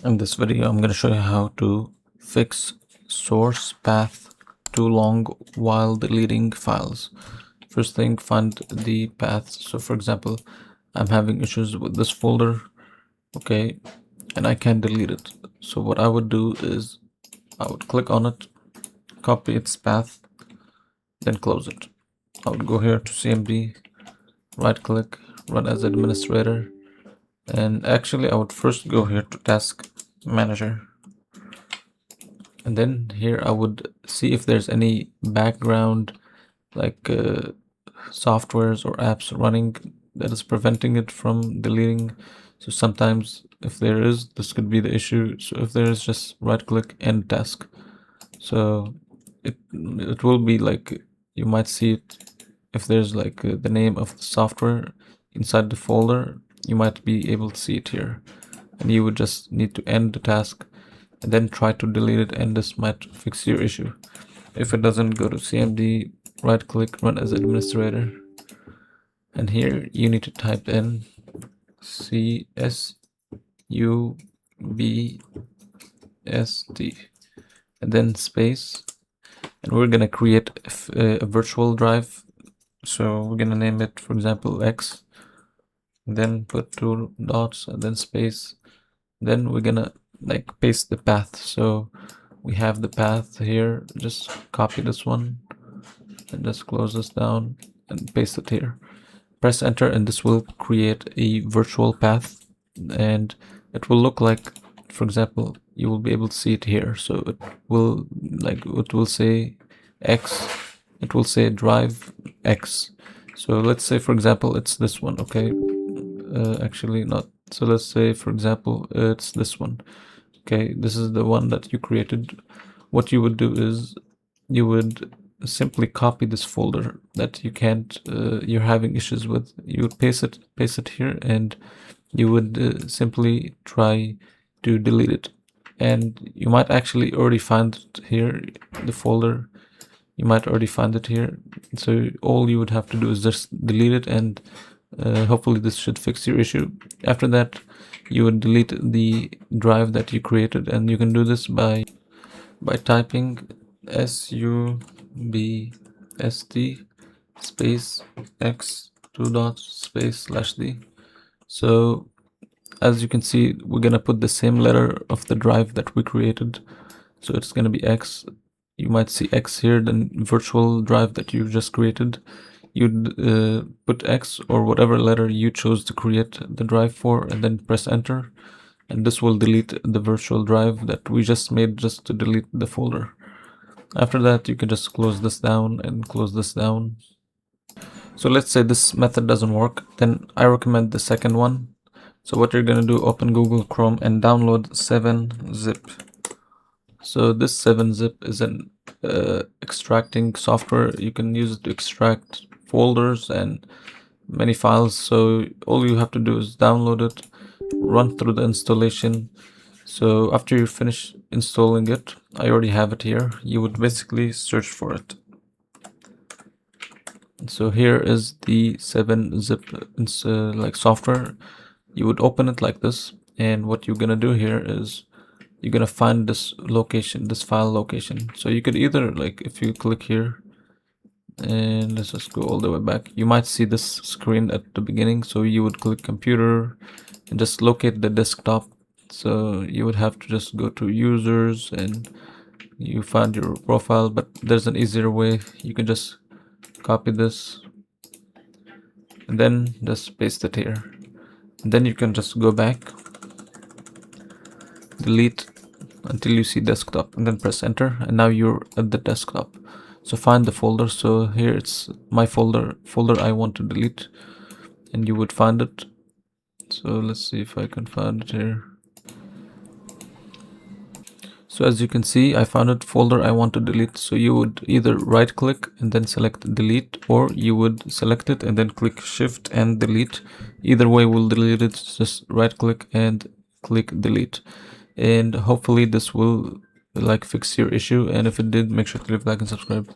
In this video, I'm going to show you how to fix source path too long while deleting files. First thing, find the path. So for example, I'm having issues with this folder, okay, and I can't delete it. So what I would do is I would click on it, copy its path, then close it. I would go here to CMD, right click, run as administrator, and actually I would first go here to task manager. And then here I would see if there's any background like softwares or apps running that is preventing it from deleting. So sometimes if there is, this could be the issue. So if there is, just right click end task. So it will be like, you might see it if there's like the name of the software inside the folder, you might be able to see it here, and you would just need to end the task and then try to delete it, and this might fix your issue. If it doesn't, go to CMD, right click, run as administrator, and here you need to type in CSUBST and then space, and we're gonna create a virtual drive. So we're gonna name it, for example, X, then put 2 dots and then space. Then we're gonna like paste the path. So we have the path here, just copy this one and just close this down and paste it here. Press enter and this will create a virtual path, and it will look like, for example, you will be able to see it here. So it will say X, it will say drive X. So let's say, for example, it's this one, okay? Actually not. So let's say, for example, it's this one. Okay, this is the one that you created. What you would do is you would simply copy this folder that you can't, you're having issues with. You would paste it here, and you would simply try to delete it. And you might actually already find it here, the folder. You might already find it here. So all you would have to do is just delete it, and hopefully this should fix your issue. After that, you would delete the drive that you created, and you can do this by typing SUBST space X 2 dots space /D. So as you can see, we're gonna put the same letter of the drive that we created. So it's gonna be X. You might see X here, then virtual drive that you just created. You'd put X or whatever letter you chose to create the drive for, and then press enter, and this will delete the virtual drive that we just made just to delete the folder. After that, you can just close this down and close this down. So let's say this method doesn't work, then I recommend the second one. So what you're gonna do, open Google Chrome and download 7-zip. So this 7-zip is an extracting software. You can use it to extract folders and many files. So all you have to do is download it, run through the installation. So after you finish installing it, I already have it here, you would basically search for it. So here is the 7-zip like software. You would open it like this, and what you're gonna do here is you're gonna find this location, this file location. So you could either, like, if you click here, and let's just go all the way back, you might see this screen at the beginning. So you would click computer and just locate the desktop. So you would have to just go to users and you find your profile, but there's an easier way. You can just copy this and then just paste it here. And then you can just go back, delete until you see desktop, and then press enter, and now you're at the desktop. So find the folder. So here it's my folder I want to delete, and you would find it. So let's see if I can find it here. So as you can see, I found it, folder I want to delete. So you would either right click and then select delete, or you would select it and then click shift and delete. Either way will delete it. Just right click and click delete, and hopefully this will like fix your issue. And if it did, make sure to leave a like and subscribe.